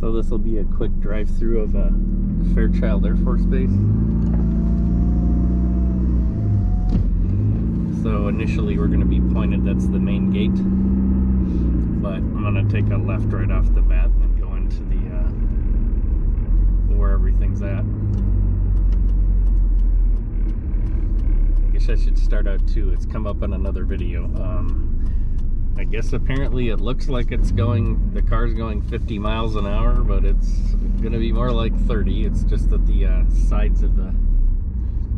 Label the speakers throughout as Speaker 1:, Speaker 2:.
Speaker 1: So this will be a quick drive-through of Fairchild Air Force Base. So initially we're going to be pointed, that's the main gate, but I'm going to take a left right off the bat and go into the where everything's at. I guess I should start out too, it's come up in another video. I guess apparently it looks like the car's going 50 miles an hour, but it's going to be more like 30. It's just that the sides of the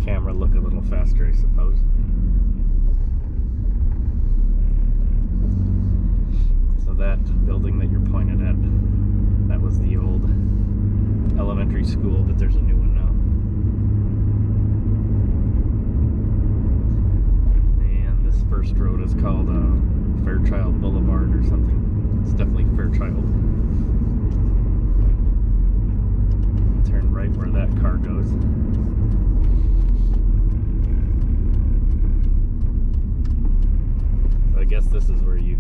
Speaker 1: camera look a little faster, I suppose. So that building that you're pointed at, that was the old elementary school, but there's a new one now. And this first road is called Fairchild Boulevard or something. It's definitely Fairchild. Turn right where that car goes. So I guess this is where you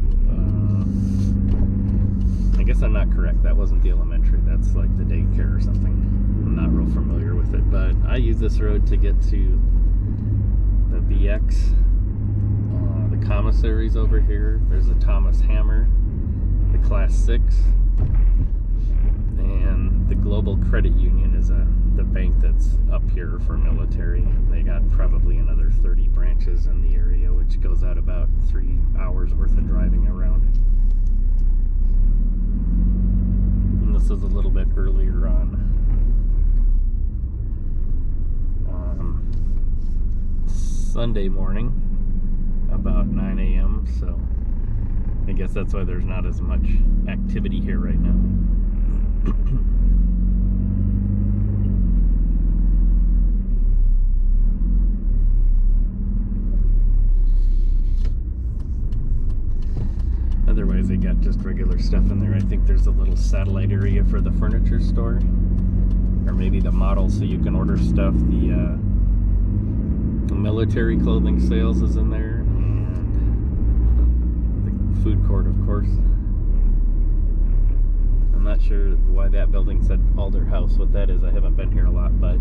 Speaker 1: I guess I'm not correct. That wasn't the elementary. That's like the daycare or something. I'm not real familiar with it, but I use this road to get to the BX. The commissaries over here. There's a Thomas Hammer, the Class 6, and the Global Credit Union is the bank that's up here for military. They got probably another 30 branches in the area, which goes out about 3 hours worth of driving around. And this is a little bit earlier on. Sunday morning, about 9 a.m. so I guess that's why there's not as much activity here right now. Otherwise they got just regular stuff in there. I think there's a little satellite area for the furniture store, or maybe the model so you can order stuff. The military clothing sales is in there, and the food court, of course. I'm not sure why that building said Alder House, what that is. I haven't been here a lot, but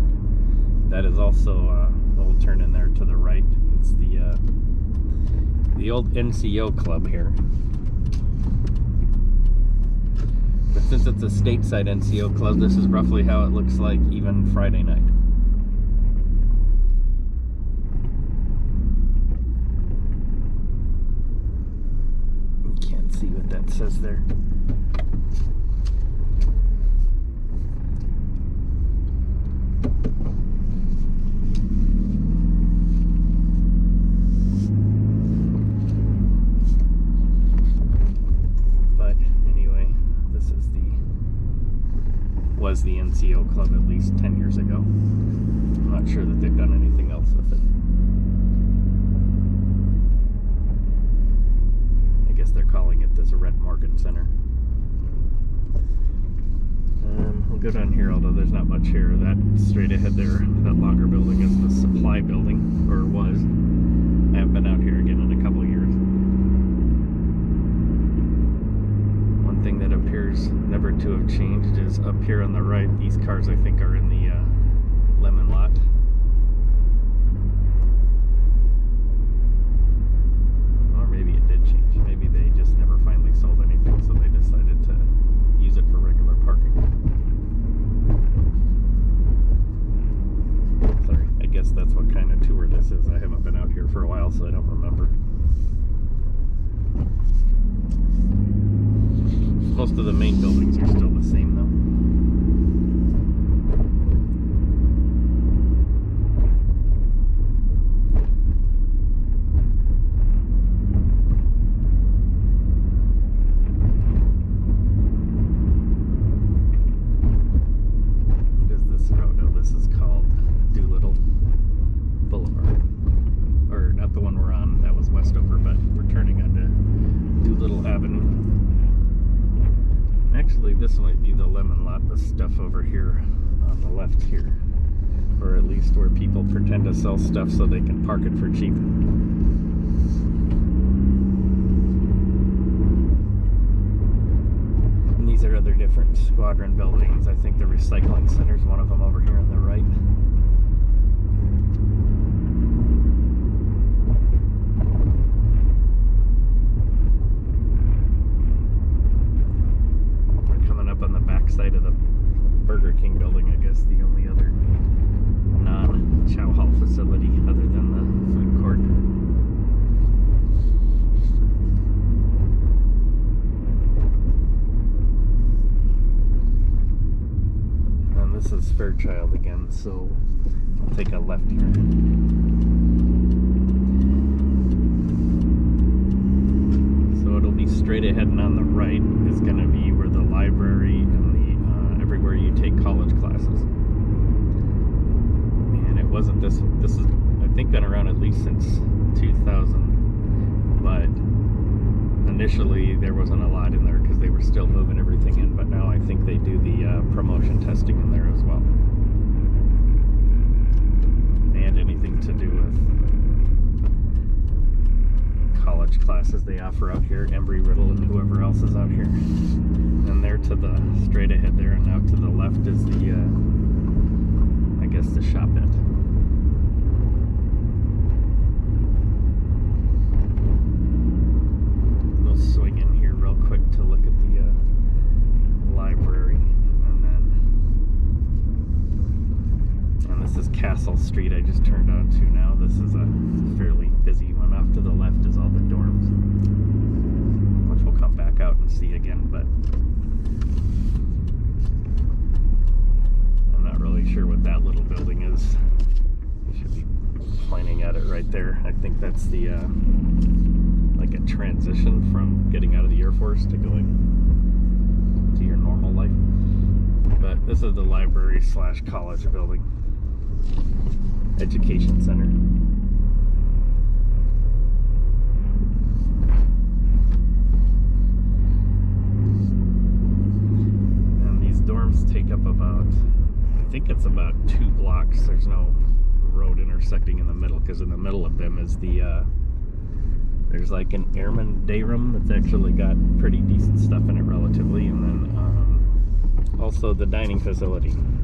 Speaker 1: that is also we'll turn in there to the right. It's the old NCO club here. But since it's a stateside NCO club, this is roughly how it looks like even Friday night. See what that says there. But anyway, this is was the NCO club at least 10 years ago. I'm not sure that they've done anything else with it. They're calling it this Red Morgan Center. We'll go down here, although there's not much here. That straight ahead there, that longer building is the supply building, or was. I haven't been out here again in a couple of years. One thing that appears never to have changed is up here on the right. These cars, I think, are in the lemon lot. Sold anything, so they decided to use it for regular parking. Sorry, I guess that's what kind of tour this is. I haven't been out here for a while, so I don't remember. Most of the main buildings are still the same, though. This might be the lemon lot, the stuff over here on the left here, or at least where people pretend to sell stuff so they can park it for cheap. And these are other different squadron buildings. I think the recycling center is one of them over here on the right. We're coming up on the back side of the Burger King building, I guess, the only other non-chow hall facility other than the food court. And this is Fairchild again, so I'll take a left here. So it'll be straight ahead, and on the right is going to be where the library and the everywhere you take college classes. And it wasn't this is I think been around at least since 2000, but initially there wasn't a lot in there because they were still moving everything in, but now I think they do the promotion testing in there as well, and anything to do with college classes they offer out here, Embry-Riddle and whoever else is out here. And there to the straight ahead there, and now to the left is the I guess the shop it. We'll swing in here real quick to look at the library, and this is Castle Street I just turned on to now. This is a fairly busy one. Off to the left is all the dorms, which we'll come back out and see again, but I'm not really sure what that little building is. You should be pointing at it right there. I think that's the like a transition from getting out of the Air Force to going to your normal life. But this is the library / college building, education center. And these dorms take up about, I think it's about 2 blocks. There's no road intersecting in the middle, because in the middle of them is the there's like an airman day room that's actually got pretty decent stuff in it relatively, and then also the dining facility. And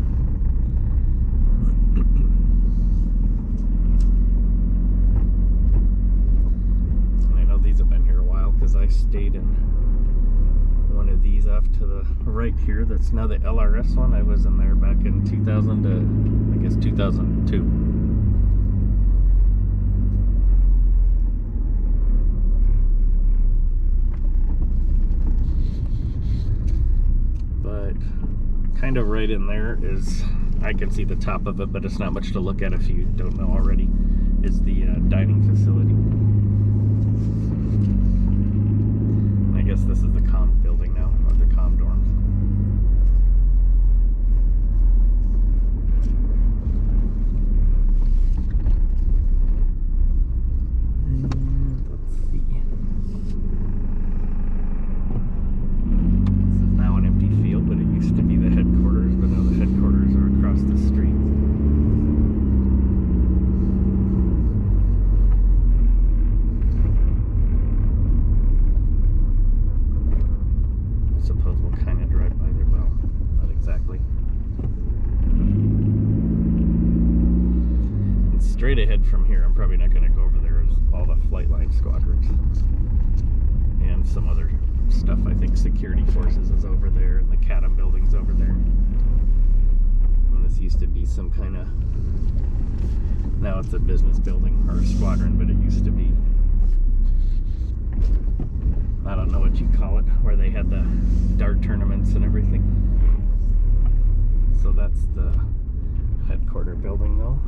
Speaker 1: I know these have been here a while because I stayed in one of these off to the right here. That's now the LRS one. I was in there back in 2000 to, I guess, 2002. But kind of right in there is, I can see the top of it, but it's not much to look at if you don't know already, is the dining facility. I guess this is the comm building now, or the comm dorms. And let's see. This is now an empty field, but it used to be the headquarters, but now the headquarters are across the street. Suppose we'll kind of drive by there. Well, not exactly. And straight ahead from here, I'm probably not going to go over there, is all the flight line squadrons and some other stuff. I think security forces is over there, and the CATM building's over there. And this used to be some kind of, now it's a business building or a squadron, but it used to be, I don't know what you call it, where they had the dart tournaments and everything. So that's the headquarter building though.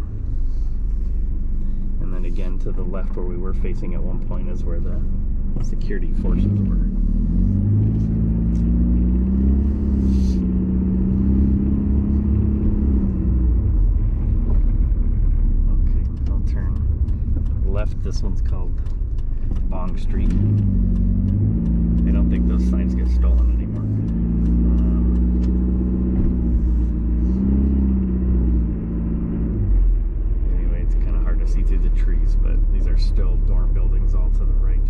Speaker 1: And then again to the left where we were facing at one point is where the security forces were. Okay, I'll turn left. This one's called Bong Street. I don't think those signs get stolen anymore. Anyway, it's kind of hard to see through the trees, but these are still dorm buildings all to the right.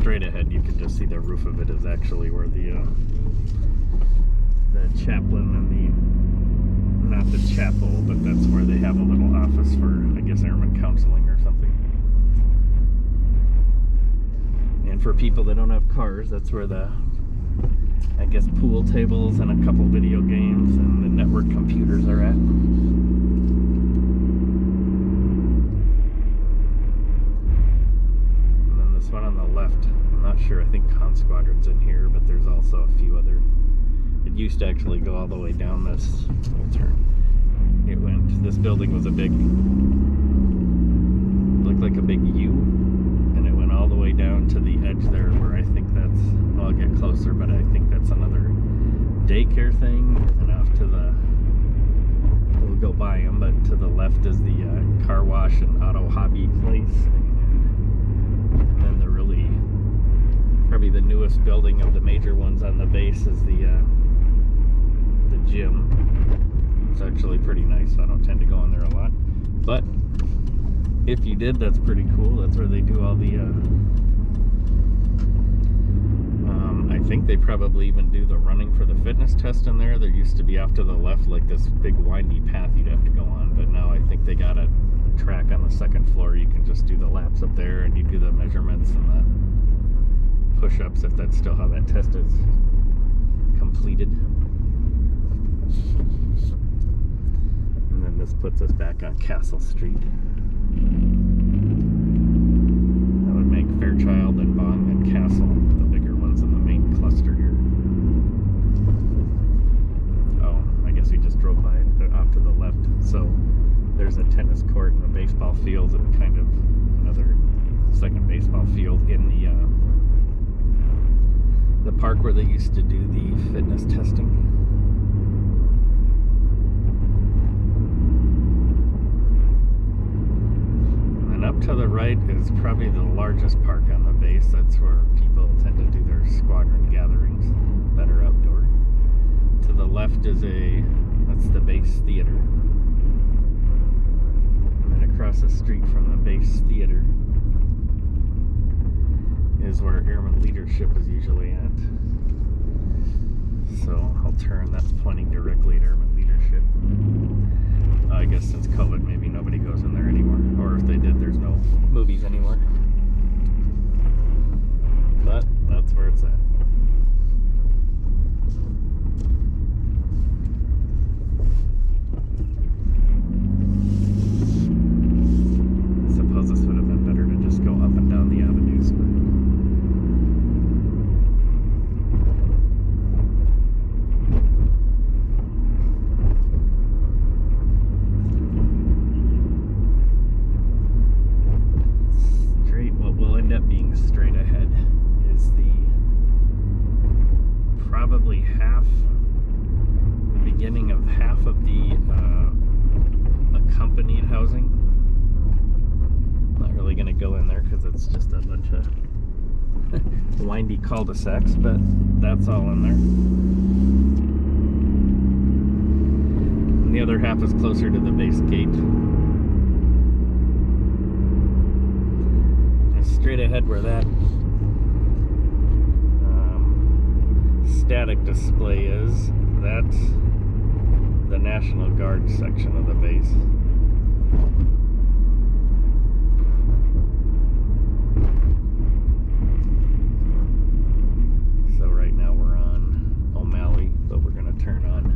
Speaker 1: straight ahead, you can just see the roof of it is actually where the chaplain and not the chapel, but that's where they have a little office for, I guess, airman counseling or something. And for people that don't have cars, that's where the, I guess, pool tables and a couple video games and the network computers are at. And then this one on the left, I'm not sure, I think Squadron's in here, but there's also a few other. It used to actually go all the way down this little turn. It went, this building was a big, looked like a big U, and it went all the way down to the edge there where I think that's, well, I'll get closer, but I think that's another daycare thing, and off to the, we'll go by them, but to the left is the car wash and auto hobby place, and then the really, probably the newest building of the major ones on the base is the gym. It's actually pretty nice. I don't tend to go in there a lot, but if you did, that's pretty cool. That's where they do all the I think they probably even do the running for the fitness test in there. There used to be off to the left like this big windy path you'd have to go on, but now I think they got a track on the second floor. You can just do the laps up there and you do the measurements and the push-ups, if that's still how that test is completed. And then this puts us back on Castle Street. That would make Fairchild and Bong and Castle the bigger ones in the main cluster here. Oh, I guess we just drove by it off to the left. So there's a tennis court and a baseball field and kind of another second baseball field in the park where they used to do the fitness testing. And up to the right is probably the largest park on the base. That's where people tend to do their squadron gatherings that are outdoor. To the left is that's the base theater. And then across the street from the base theater is where airman leadership is usually at. So I'll turn, that's pointing directly at airman leadership. I guess since COVID, maybe nobody goes in there anymore. Or if they did, there's no movies anymore. But that's where it's at. I suppose this would have been better to just go up and down the avenues, but straight ahead is probably the beginning of half of the accompanied housing. Not really going to go in there because it's just a bunch of windy cul-de-sacs, but that's all in there. And the other half is closer to the base gate. Straight ahead where that static display is, that's the National Guard section of the base. So right now we're on O'Malley, but we're going to turn on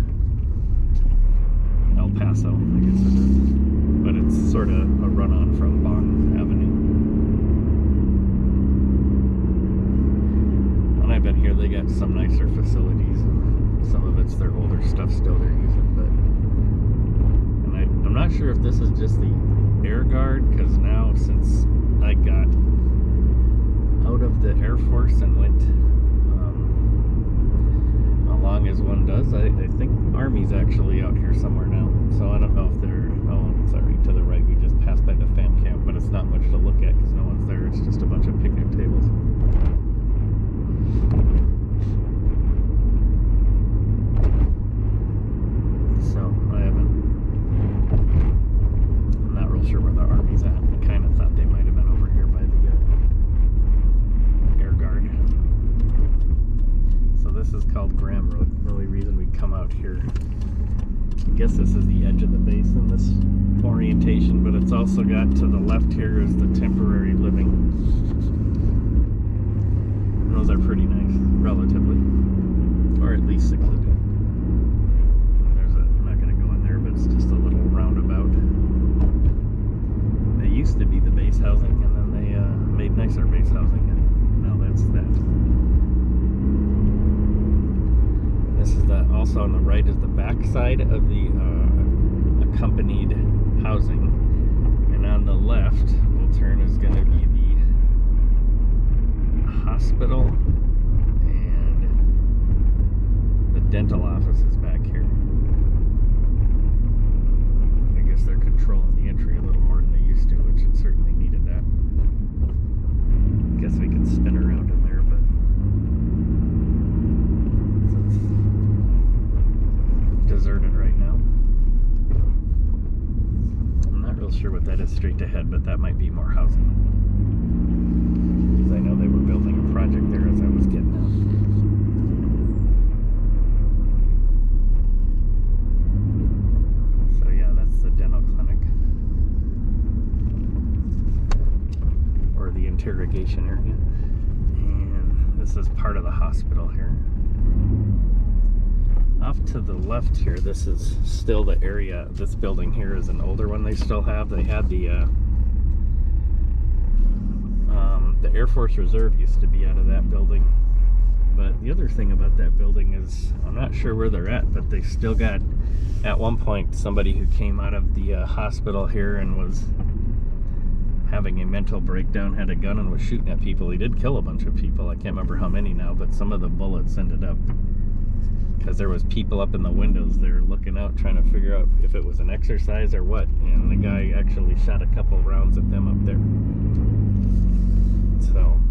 Speaker 1: El Paso, I guess it is. But it's sort of a run-on from Bond Avenue. I've been here, they got some nicer facilities. Some of it's their older stuff still they're using, but and I'm not sure if this is just the Air Guard, because now since I got out of the Air Force and went along as one does, I think Army's actually out here somewhere now. So I don't know if they're, oh, sorry, to the right we just passed by the fam camp, but it's not much to look at because no one's there. It's just a bunch of picnic tables. So I'm not real sure where the Army's at. I kind of thought they might have been over here by the Air Guard. guess this is the edge of the base in this orientation, but it's also got to the left here is the temporary living. And those are pretty nice, relatively, or at least secluded. I'm not going to go in there, but it's just a little roundabout. They used to be the base housing, and then they made nicer base housing, and now that's that. This is also on the right is the back side of the accompanied housing, and on the left we'll turn is going to be the hospital, and the dental office is back here. I guess they're controlling the entry a little more than they used to, which it certainly needed that. I guess we can spin around in there, but deserted right now. I'm not real sure what that is straight ahead, but that might be more housing, because I know they were building a project there as I was getting out. So yeah, that's the dental clinic, or the interrogation area, and this is part of the hospital here. Off to the left here, this is still the area. This building here is an older one they still have. They had the Air Force Reserve used to be out of that building. But the other thing about that building is, I'm not sure where they're at, but they still got, at one point, somebody who came out of the hospital here and was having a mental breakdown, had a gun and was shooting at people. He did kill a bunch of people. I can't remember how many now, but some of the bullets ended up, because there was people up in the windows there looking out, trying to figure out if it was an exercise or what, and the guy actually shot a couple rounds at them up there. So